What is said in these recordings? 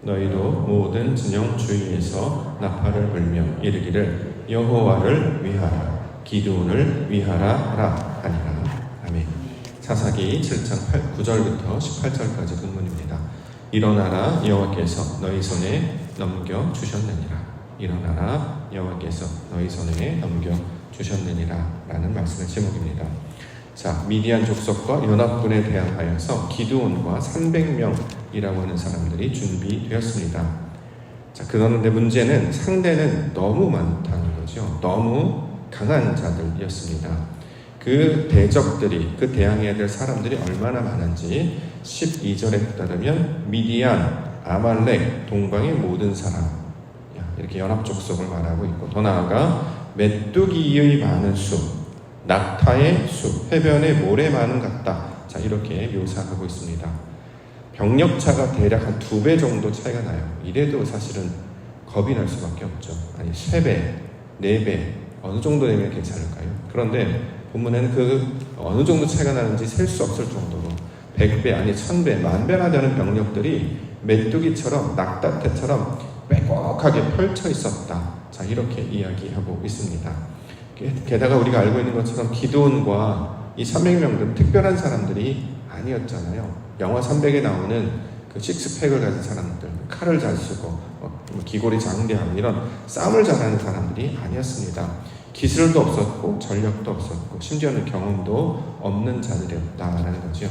너희도 모든 진영 주위에서 나팔을 불며 이르기를 여호와를 위하라 기드온을 위하라 하라 하니라. 아멘. 사사기 7장 9절부터 18절까지 본문입니다. 일어나라 여호와께서 너희 손에 넘겨주셨느니라. 일어나라 여호와께서 너희 손에 넘겨주셨느니라 라는 말씀의 제목입니다. 자, 미디안 족속과 연합군에 대항하여서 기드온과 300명이라고 하는 사람들이 준비되었습니다. 자, 그런데 문제는 상대는 너무 많다는 거죠. 너무 강한 자들이었습니다. 그 대적들이, 그 대항해야 될 사람들이 얼마나 많은지 12절에 따르면 미디안, 아말렉, 동방의 모든 사람, 이렇게 연합 족속을 말하고 있고, 더 나아가 메뚜기의 많은 수, 낙타의 수, 해변의 모래 많은 같다. 자, 이렇게 묘사하고 있습니다. 병력차가 대략 한 2배 정도 차이가 나요. 이래도 사실은 겁이 날 수밖에 없죠. 아니 3배, 4배 어느 정도 되면 괜찮을까요? 그런데 본문에는 그 어느 정도 차이가 나는지 셀 수 없을 정도로 100배 아니 1000배, 10,000배나 되는 병력들이 메뚜기처럼 낙타떼처럼 빼곡하게 펼쳐 있었다. 자, 이렇게 이야기하고 있습니다. 게다가 우리가 알고 있는 것처럼 기드온과 이 300명들은 특별한 사람들이 아니었잖아요. 영화 300에 나오는 그 식스팩을 가진 사람들, 칼을 잘 쓰고 기골이 장대하고 이런 싸움을 잘하는 사람들이 아니었습니다. 기술도 없었고 전력도 없었고 심지어는 경험도 없는 자들이었다라는 거죠.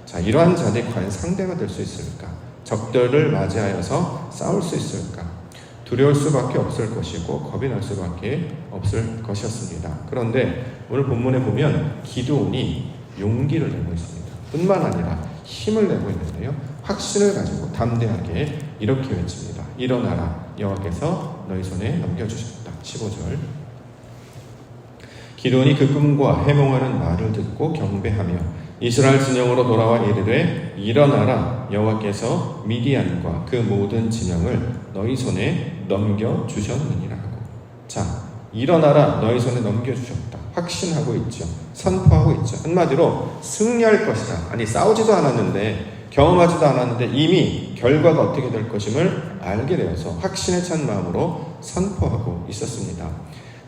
자, 이러한 자들이 과연 상대가 될 수 있을까? 적들을 맞이하여서 싸울 수 있을까? 두려울 수밖에 없을 것이고 겁이 날 수밖에 없을 것이었습니다. 그런데 오늘 본문에 보면 기드온이 용기를 내고 있습니다. 뿐만 아니라 힘을 내고 있는데요, 확신을 가지고 담대하게 이렇게 외칩니다. 일어나라 여호와께서 너희 손에 넘겨주셨다. 15절. 기드온이 그 꿈과 해몽하는 말을 듣고 경배하며 이스라엘 진영으로 돌아와 이르되 일어나라 여호와께서 미디안과 그 모든 진영을 너희 손에 넘겨주셨느니라 하고, 자, 일어나라 너희 손에 넘겨주셨다. 확신하고 있죠. 선포하고 있죠. 한마디로 승리할 것이다. 아니 싸우지도 않았는데, 경험하지도 않았는데 이미 결과가 어떻게 될 것임을 알게 되어서 확신에 찬 마음으로 선포하고 있었습니다.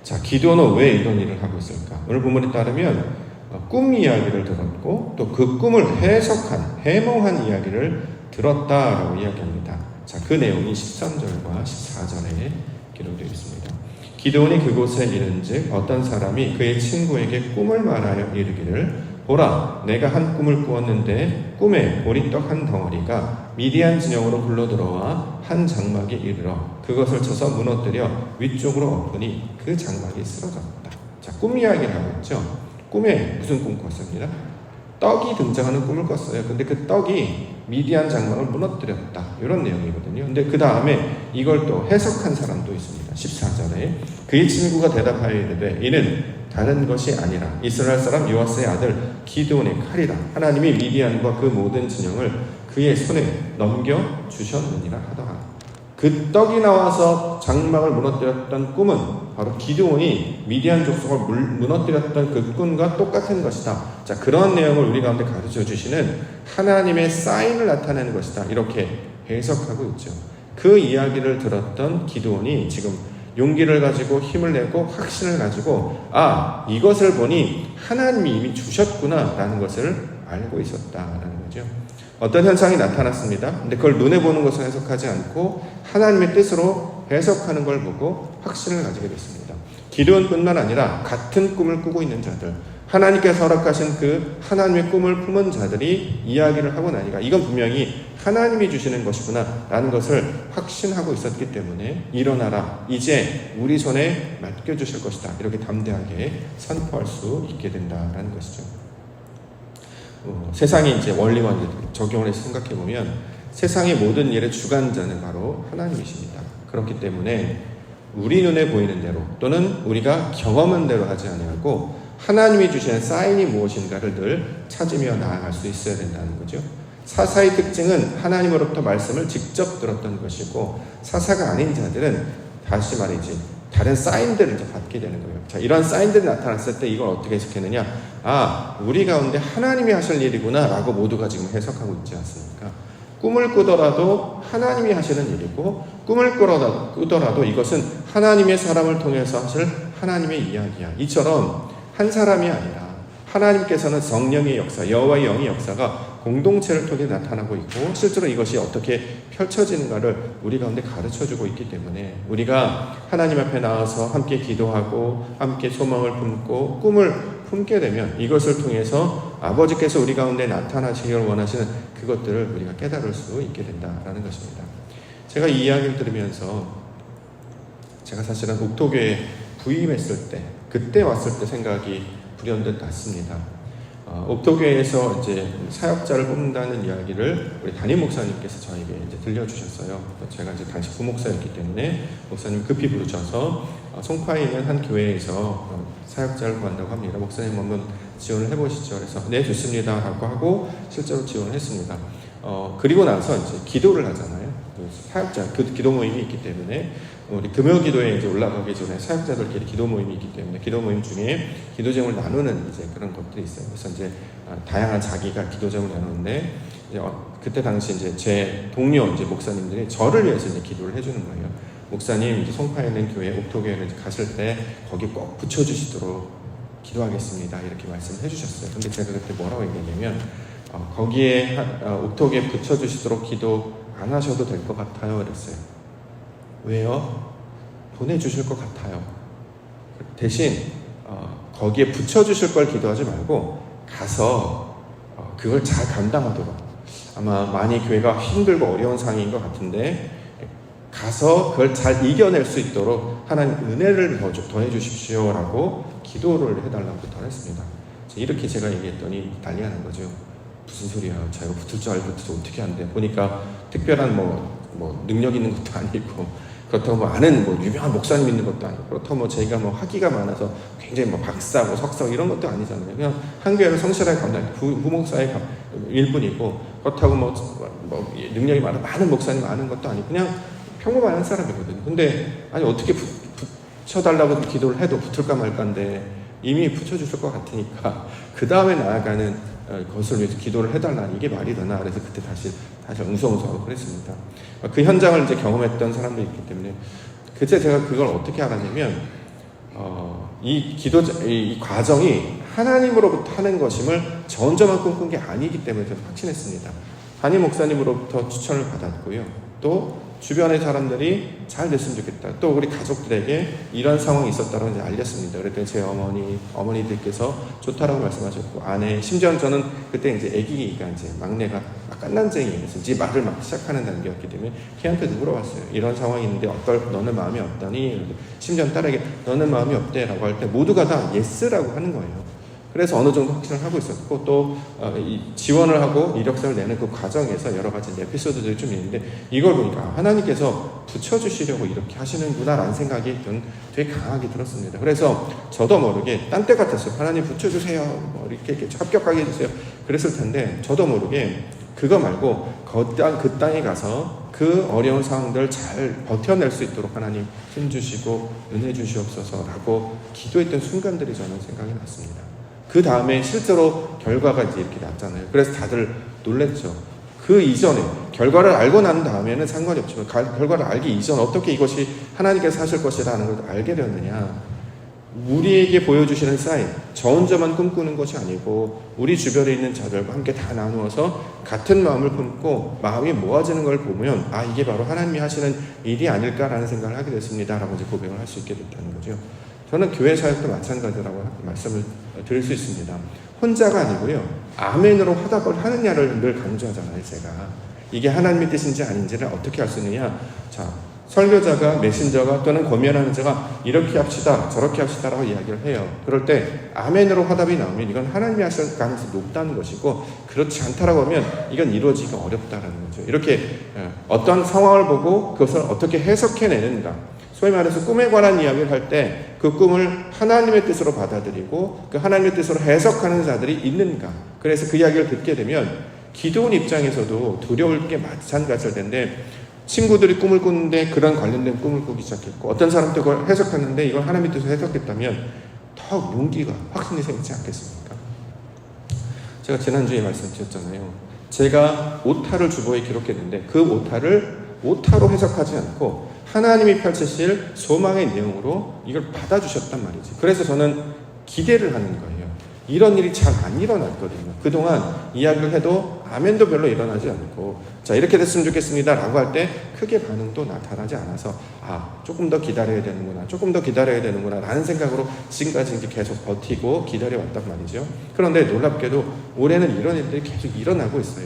자, 기드온은 왜 이런 일을 하고 있을까? 오늘 본문에 따르면 꿈 이야기를 들었고 또 그 꿈을 해석한, 해몽한 이야기를 들었다라고 이야기합니다. 자, 그 내용이 13절과 14절에 기록되어 있습니다. 기드온이 그곳에 이른즉 어떤 사람이 그의 친구에게 꿈을 말하여 이르기를 보라, 내가 한 꿈을 꾸었는데 꿈에 보리떡 한 덩어리가 미디안 진영으로 굴러들어와 한 장막에 이르러 그것을 쳐서 무너뜨려 위쪽으로 엎으니 그 장막이 쓰러졌다. 자, 꿈 이야기를 하고 있죠. 꿈에 무슨 꿈 꿨습니다? 떡이 등장하는 꿈을 꿨어요. 근데 그 떡이 미디안 장막을 무너뜨렸다. 이런 내용이거든요. 근데 그 다음에 이걸 또 해석한 사람도 있습니다. 14절에 그의 친구가 대답하여 이르되 이는 다른 것이 아니라 이스라엘 사람 요아스의 아들 기드온의 칼이라. 하나님이 미디안과 그 모든 진영을 그의 손에 넘겨주셨느니라 하더라. 그 떡이 나와서 장막을 무너뜨렸던 꿈은 바로 기드온이 미디안 족속을 무너뜨렸던 그 꿈과 똑같은 것이다. 자, 그런 내용을 우리 가운데 가르쳐 주시는 하나님의 사인을 나타내는 것이다. 이렇게 해석하고 있죠. 그 이야기를 들었던 기드온이 지금 용기를 가지고 힘을 내고 확신을 가지고 이것을 보니 하나님이 이미 주셨구나 라는 것을 알고 있었다라는 거죠. 어떤 현상이 나타났습니다. 근데 그걸 눈에 보는 것을 해석하지 않고 하나님의 뜻으로 해석하는 걸 보고 확신을 가지게 됐습니다. 기드온뿐만 아니라 같은 꿈을 꾸고 있는 자들, 하나님께서 허락하신 그 하나님의 꿈을 품은 자들이 이야기를 하고 나니까 이건 분명히 하나님이 주시는 것이구나 라는 것을 확신하고 있었기 때문에 일어나라, 이제 우리 손에 맡겨주실 것이다, 이렇게 담대하게 선포할 수 있게 된다라는 것이죠. 세상의 이제 원리와 적용을 해서 생각해 보면 세상의 모든 일의 주관자는 바로 하나님이십니다. 그렇기 때문에 우리 눈에 보이는 대로 또는 우리가 경험한 대로 하지 아니하고 하나님이 주시는 사인이 무엇인가를 늘 찾으며 나아갈 수 있어야 된다는 거죠. 사사의 특징은 하나님으로부터 말씀을 직접 들었던 것이고, 사사가 아닌 자들은 다시 말이지 다른 사인들을 이제 받게 되는 거예요. 자, 이런 사인들이 나타났을 때 이걸 어떻게 해석했느냐? 우리 가운데 하나님이 하실 일이구나 라고 모두가 지금 해석하고 있지 않습니까? 꿈을 꾸더라도 하나님이 하시는 일이고, 꿈을 꾸더라도 이것은 하나님의 사람을 통해서 하실 하나님의 이야기야. 이처럼 한 사람이 아니라 하나님께서는 성령의 역사, 여호와의 영의 역사가 공동체를 통해 나타나고 있고, 실제로 이것이 어떻게 펼쳐지는가를 우리 가운데 가르쳐주고 있기 때문에 우리가 하나님 앞에 나와서 함께 기도하고 함께 소망을 품고 꿈을 품게 되면 이것을 통해서 아버지께서 우리 가운데 나타나시기를 원하시는 그것들을 우리가 깨달을 수 있게 된다라는 것입니다. 제가 이 이야기를 들으면서 제가 사실은 옥토교에 부임했을 때, 그때 왔을 때 생각이 불현듯 났습니다. 옥토교회에서 이제 사역자를 뽑는다는 이야기를 우리 담임 목사님께서 저에게 이제 들려주셨어요. 제가 이제 당시 부목사였기 때문에 목사님 급히 부르셔서 송파에 있는 한 교회에서 사역자를 구한다고 합니다. 목사님 한번 지원을 해보시죠. 그래서 네, 좋습니다 라고 하고 실제로 지원을 했습니다. 그리고 나서 이제 기도를 하잖아요. 사역자, 그 기도 모임이 있기 때문에 우리 금요기도에 이제 올라가기 전에 사역자들끼리 기도 모임이 있기 때문에 기도 모임 중에 기도 제목을 나누는 이제 그런 것들이 있어요. 그래서 이제 다양한 자기가 기도 제목을 나누는데 그때 당시 이제 제 동료 이제 목사님들이 저를 위해서 이제 기도를 해주는 거예요. 목사님, 이제 송파에 있는 교회 옥토교회를 가실 때 거기 꼭 붙여주시도록 기도하겠습니다. 이렇게 말씀을 해주셨어요. 근데 제가 그때 뭐라고 얘기했냐면 거기에 옥토교회에 붙여주시도록 기도 안 하셔도 될 것 같아요. 그랬어요. 왜요? 보내주실 것 같아요. 대신 거기에 붙여주실 걸 기도하지 말고 가서 그걸 잘 감당하도록, 아마 많이 교회가 힘들고 어려운 상황인 것 같은데 가서 그걸 잘 이겨낼 수 있도록 하나님 은혜를 더해 주십시오라고 기도를 해달라고 부탁을 했습니다. 이렇게 제가 얘기했더니 난리하는 거죠. 무슨 소리야, 자기가 붙을 줄 알고 어떻게 한대. 보니까 특별한 뭐 능력 있는 것도 아니고, 그렇다고 뭐 아는 뭐 유명한 목사님 있는 것도 아니고, 그렇다고 뭐 저희가 뭐 학위가 많아서 굉장히 뭐 박사, 뭐 석사 이런 것도 아니잖아요. 그냥 한 교회를 성실하게 감당, 부목사의 일뿐이고, 그렇다고 뭐 능력이 많은 목사님 아는 것도 아니고 그냥 평범한 한 사람이거든요. 근데 아니 어떻게 붙여달라고 기도를 해도 붙을까 말까인데 이미 붙여주실 것 같으니까 그 다음에 나아가는 것을 위해서 기도를 해달라, 이게 말이 되나. 그래서 그때 다시 웅성웅성하고 그랬습니다. 그 현장을 이제 경험했던 사람도 있기 때문에 그때 제가 그걸 어떻게 알았냐면 이 과정이 하나님으로부터 하는 것임을 저 혼자만 꿈꾼 게 아니기 때문에 저는 확신했습니다. 담임 목사님으로부터 추천을 받았고요. 또 주변의 사람들이 잘 됐으면 좋겠다. 또 우리 가족들에게 이런 상황이 있었다고 이제 알렸습니다. 그랬더니 제 어머니들께서 좋다라고 말씀하셨고, 아내, 심지어 저는 그때 이제 아기가 이제 막내가 깐난쟁이에서 이제 말을 막 시작하는 단계였기 때문에 걔한테도 물어봤어요. 이런 상황이 있는데 너는 마음이 없다니? 심지어 딸에게 너는 마음이 없대 라고 할 때 모두가 다 예스라고 하는 거예요. 그래서 어느 정도 확신을 하고 있었고, 또 지원을 하고 이력서를 내는 그 과정에서 여러 가지 에피소드들이 좀 있는데, 이걸 보니까 하나님께서 붙여주시려고 이렇게 하시는구나 라는 생각이 되게 강하게 들었습니다. 그래서 저도 모르게 딴 때 같았어요. 하나님 붙여주세요, 뭐 이렇게 합격하게 해주세요 그랬을 텐데, 저도 모르게 그거 말고 그 땅에 가서 그 어려운 상황들을 잘 버텨낼 수 있도록 하나님 힘주시고 은혜 주시옵소서라고 기도했던 순간들이 저는 생각이 났습니다. 그 다음에 실제로 결과가 이제 이렇게 났잖아요. 그래서 다들 놀랬죠. 그 이전에 결과를 알고 난 다음에는 상관이 없지만 결과를 알기 이전 어떻게 이것이 하나님께서 하실 것이라는 걸 알게 되었느냐. 우리에게 보여주시는 사인, 저 혼자만 꿈꾸는 것이 아니고 우리 주변에 있는 자들과 함께 다 나누어서 같은 마음을 품고 마음이 모아지는 걸 보면 이게 바로 하나님이 하시는 일이 아닐까라는 생각을 하게 됐습니다 라고 이제 고백을 할 수 있게 됐다는 거죠. 저는 교회 사역도 마찬가지라고 말씀을 드릴 수 있습니다. 혼자가 아니고요, 아멘으로 화답을 하느냐를 늘 강조하잖아요. 제가 이게 하나님의 뜻인지 아닌지를 어떻게 알 수 있느냐. 자, 설교자가, 메신저가 또는 권면하는 자가 이렇게 합시다 저렇게 합시다라고 이야기를 해요. 그럴 때 아멘으로 화답이 나오면 이건 하나님이 하실 가능성이 높다는 것이고, 그렇지 않다라고 하면 이건 이루어지기가 어렵다라는 거죠. 이렇게 어떤 상황을 보고 그것을 어떻게 해석해내는가, 소위 말해서 꿈에 관한 이야기를 할 때 그 꿈을 하나님의 뜻으로 받아들이고 그 하나님의 뜻으로 해석하는 자들이 있는가. 그래서 그 이야기를 듣게 되면 기도원 입장에서도 두려울 게 마찬가지일 텐데, 친구들이 꿈을 꾸는데 그런 관련된 꿈을 꾸기 시작했고, 어떤 사람도 그걸 해석하는데 이걸 하나님의 뜻으로 해석했다면 더 용기가, 확신이 생기지 않겠습니까? 제가 지난주에 말씀드렸잖아요. 제가 오타를 주보에 기록했는데 그 오타를 오타로 해석하지 않고 하나님이 펼치실 소망의 내용으로 이걸 받아주셨단 말이지. 그래서 저는 기대를 하는 거예요. 이런 일이 잘 안 일어났거든요. 그동안 이야기를 해도 아멘도 별로 일어나지 않고, 자, 이렇게 됐으면 좋겠습니다 라고 할 때 크게 반응도 나타나지 않아서 조금 더 기다려야 되는구나, 조금 더 기다려야 되는구나 라는 생각으로 지금까지 이제 계속 버티고 기다려왔단 말이죠. 그런데 놀랍게도 올해는 이런 일들이 계속 일어나고 있어요.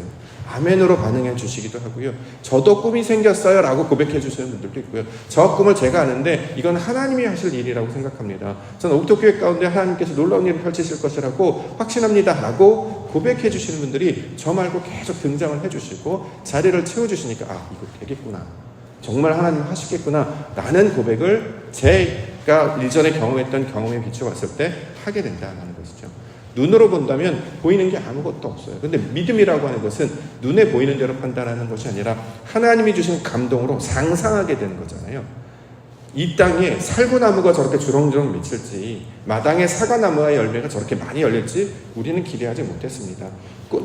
아멘으로 반응해 주시기도 하고요. 저도 꿈이 생겼어요 라고 고백해 주시는 분들도 있고요. 저 꿈을 제가 아는데 이건 하나님이 하실 일이라고 생각합니다. 저는 옥토교회 가운데 하나님께서 놀라운 일을 펼치실 것이라고 확신합니다 라고 고백해 주시는 분들이 저 말고 계속 등장을 해 주시고 자리를 채워주시니까 이거 되겠구나, 정말 하나님 하시겠구나 라는 고백을 제가 일전에 경험했던 경험에 비춰봤을 때 하게 된다는 것이죠. 눈으로 본다면 보이는 게 아무것도 없어요. 근데 믿음이라고 하는 것은 눈에 보이는 대로 판단하는 것이 아니라 하나님이 주신 감동으로 상상하게 되는 거잖아요. 이 땅에 살구나무가 저렇게 주렁주렁 맺힐지, 마당에 사과나무의 열매가 저렇게 많이 열릴지 우리는 기대하지 못했습니다.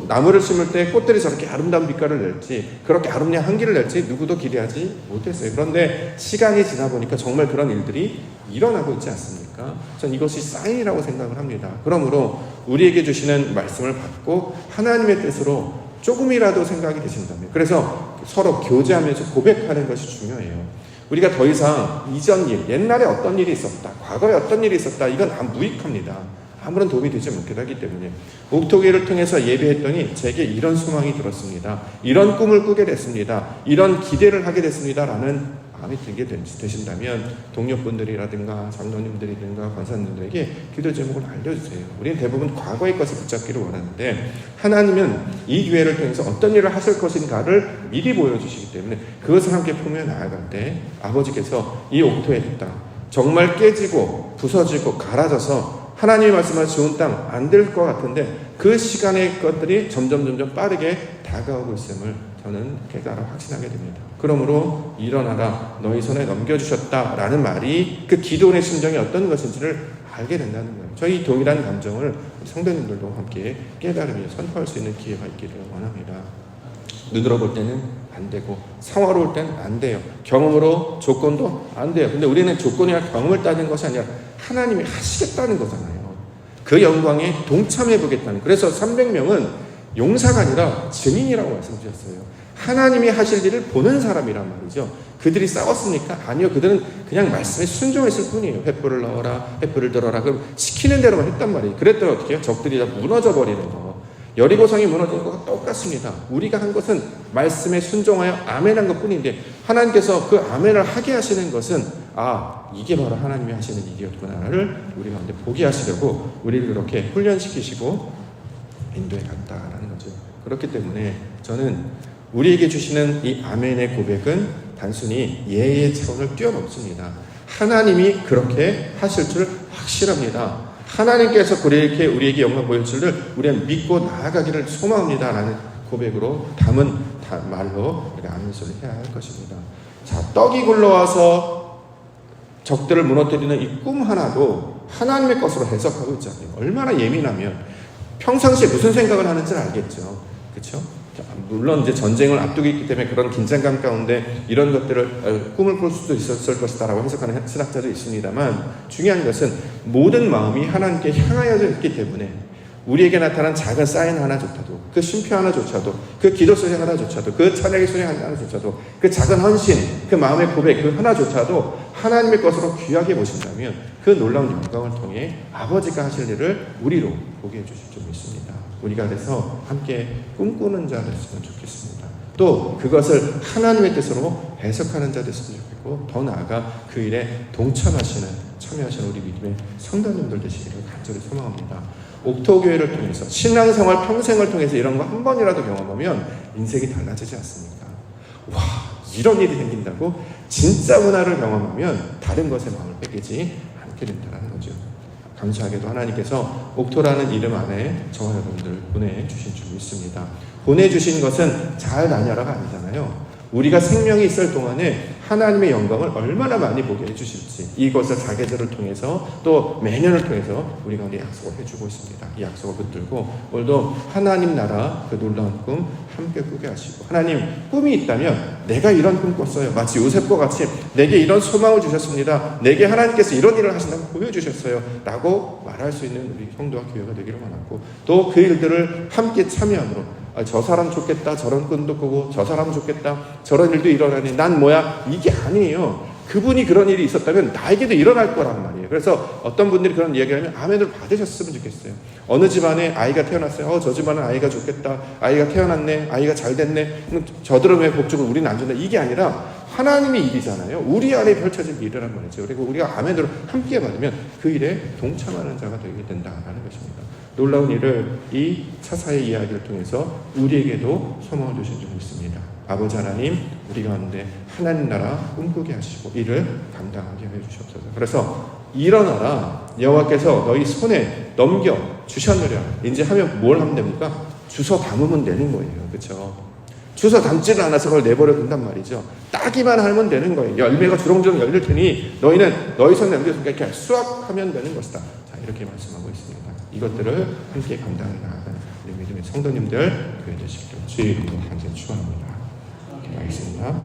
나무를 심을 때 꽃들이 저렇게 아름다운 빛깔을 낼지, 그렇게 아름다운 향기를 낼지 누구도 기대하지 못했어요. 그런데 시간이 지나 보니까 정말 그런 일들이 일어나고 있지 않습니까? 전 이것이 사인이라고 생각을 합니다. 그러므로 우리에게 주시는 말씀을 받고 하나님의 뜻으로 조금이라도 생각이 되신다면, 그래서 서로 교제하면서 고백하는 것이 중요해요. 우리가 더 이상 이전 일, 옛날에 어떤 일이 있었다, 과거에 어떤 일이 있었다, 이건 무익합니다. 아무런 도움이 되지 못하기 하기 때문에 옥토교회를 통해서 예배했더니 제게 이런 소망이 들었습니다, 이런 꿈을 꾸게 됐습니다, 이런 기대를 하게 됐습니다 라는 마음이 들게 되신다면 동료분들이라든가 장로님들이든가 권사님들에게 기도 제목을 알려주세요. 우리는 대부분 과거의 것을 붙잡기를 원하는데 하나님은 이 교회를 통해서 어떤 일을 하실 것인가를 미리 보여주시기 때문에 그것을 함께 품며 나아갈 때 아버지께서 이 옥토의 땅 정말 깨지고 부서지고 갈아져서 하나님이 말씀하신 좋은 땅 안 될 것 같은데 그 시간의 것들이 점점 빠르게 다가오고 있음을 저는 깨달아 확신하게 됩니다. 그러므로 일어나라, 너희 손에 넘겨주셨다라는 말이 그 기도원의 심정이 어떤 것인지를 알게 된다는 거예요. 저희 동일한 감정을 성도님들도 함께 깨달으며 선포할 수 있는 기회가 있기를 원합니다. 눈으로 볼 때는 안 되고 상황으로 볼 때는 안 돼요. 경험으로 조건도 안 돼요. 근데 우리는 조건이나 경험을 따는 것이 아니라 하나님이 하시겠다는 거잖아요. 그 영광에 동참해 보겠다는. 그래서 300명은 용사가 아니라 증인이라고 말씀드렸어요. 하나님이 하실 일을 보는 사람이란 말이죠. 그들이 싸웠습니까? 아니요. 그들은 그냥 말씀에 순종했을 뿐이에요. 횃불을 넣어라, 횃불을 들어라. 그럼 시키는 대로만 했단 말이에요. 그랬더니 어떻게 해요? 적들이 다 무너져 버리는 거. 여리고성이 무너지는 것과 똑같습니다. 우리가 한 것은 말씀에 순종하여 아멘한 것 뿐인데 하나님께서 그 아멘을 하게 하시는 것은 이게 바로 하나님이 하시는 일이었구나를 우리 가운데 보게 하시려고 우리를 그렇게 훈련시키시고 인도에 갔다라는 거죠. 그렇기 때문에 저는 우리에게 주시는 이 아멘의 고백은 단순히 예의 차원을 뛰어넘습니다. 하나님이 그렇게 하실 줄 확실합니다. 하나님께서 그렇게 우리에게 영광 보여줄 줄 우리는 믿고 나아가기를 소망합니다 라는 고백으로 담은 말로 우리가 아멘 소리를 해야 할 것입니다. 자, 떡이 굴러와서 적들을 무너뜨리는 이 꿈 하나도 하나님의 것으로 해석하고 있잖아요. 얼마나 예민하면 평상시에 무슨 생각을 하는지는 알겠죠. 그렇죠? 물론 이제 전쟁을 앞두고 있기 때문에 그런 긴장감 가운데 이런 것들을 꿈을 꿀 수도 있었을 것이다라고 해석하는 신학자도 있습니다만 중요한 것은 모든 마음이 하나님께 향하여져 있기 때문에 우리에게 나타난 작은 사인 하나조차도, 그 쉼표 하나조차도, 그 기도 소리 하나조차도, 그 찬양의 소리 하나조차도, 그 작은 헌신, 그 마음의 고백, 그 하나조차도 하나님의 것으로 귀하게 보신다면 그 놀라운 영광을 통해 아버지가 하실 일을 우리로 보게 해주실 줄 믿습니다. 우리가 그래서 함께 꿈꾸는 자 됐으면 좋겠습니다. 또 그것을 하나님의 뜻으로 해석하는 자 됐으면 좋겠고 더 나아가 그 일에 동참하시는, 참여하시는 우리 믿음의 성도님들 되시기를 간절히 소망합니다. 옥토교회를 통해서 신앙생활 평생을 통해서 이런 거 한 번이라도 경험하면 인생이 달라지지 않습니까? 와, 이런 일이 생긴다고 진짜 문화를 경험하면 다른 것에 마음을 뺏기지 않게 된다는 거죠. 감사하게도 하나님께서 옥토라는 이름 안에 저와 여러분들 보내주신 줄 믿습니다. 보내주신 것은 잘 다녀라가 아니잖아요. 우리가 생명이 있을 동안에 하나님의 영광을 얼마나 많이 보게 해주실지 이것을 사계절을 통해서 또 매년을 통해서 우리 가운데 약속을 해주고 있습니다. 이 약속을 붙들고 오늘도 하나님 나라 그 놀라운 꿈, 함께 꾸게 하시고, 하나님 꿈이 있다면 내가 이런 꿈 꿨어요. 마치 요셉과 같이 내게 이런 소망을 주셨습니다. 내게 하나님께서 이런 일을 하신다고 보여주셨어요. 라고 말할 수 있는 우리 성도와 교회가 되기를 원하고, 또 그 일들을 함께 참여함으로 저 사람 좋겠다, 저런 꿈도 꾸고, 저 사람 좋겠다, 저런 일도 일어나니 난 뭐야, 이게 아니에요. 그분이 그런 일이 있었다면 나에게도 일어날 거란 말이에요. 그래서 어떤 분들이 그런 이야기를 하면 아멘을 받으셨으면 좋겠어요. 어느 집안에 아이가 태어났어요. 저 집안은 아이가 좋겠다. 아이가 태어났네. 아이가 잘 됐네. 저들은 왜 복죽을 우리는 안 준다. 이게 아니라 하나님의 일이잖아요. 우리 안에 펼쳐질 일이란 말이죠. 그리고 우리가 아멘으로 함께 받으면 그 일에 동참하는 자가 되게 된다라는 것입니다. 놀라운 일을 이 차사의 이야기를 통해서 우리에게도 소망을 주신 줄 믿습니다. 아버지 하나님, 우리 가운데 하나님 나라 꿈꾸게 하시고 이를 감당하게 해주시옵소서. 그래서 일어나라, 여호와께서 너희 손에 넘겨 주셨느냐. 이제 하면 뭘 하면 됩니까? 주워 담으면 되는 거예요. 그렇죠? 주워 담지를 않아서 그걸 내버려 둔단 말이죠. 따기만 하면 되는 거예요. 열매가 주렁주렁 열릴 테니 너희는 너희 손에 넘겨서 이렇게 수확하면 되는 것이다. 자, 이렇게 말씀하고 있습니다. 이것들을 함께 감당해 나가는 우리 믿음의 성도님들 교회 되시기를 주의 이름으로 간절히 축원합니다. 기도하겠습니다.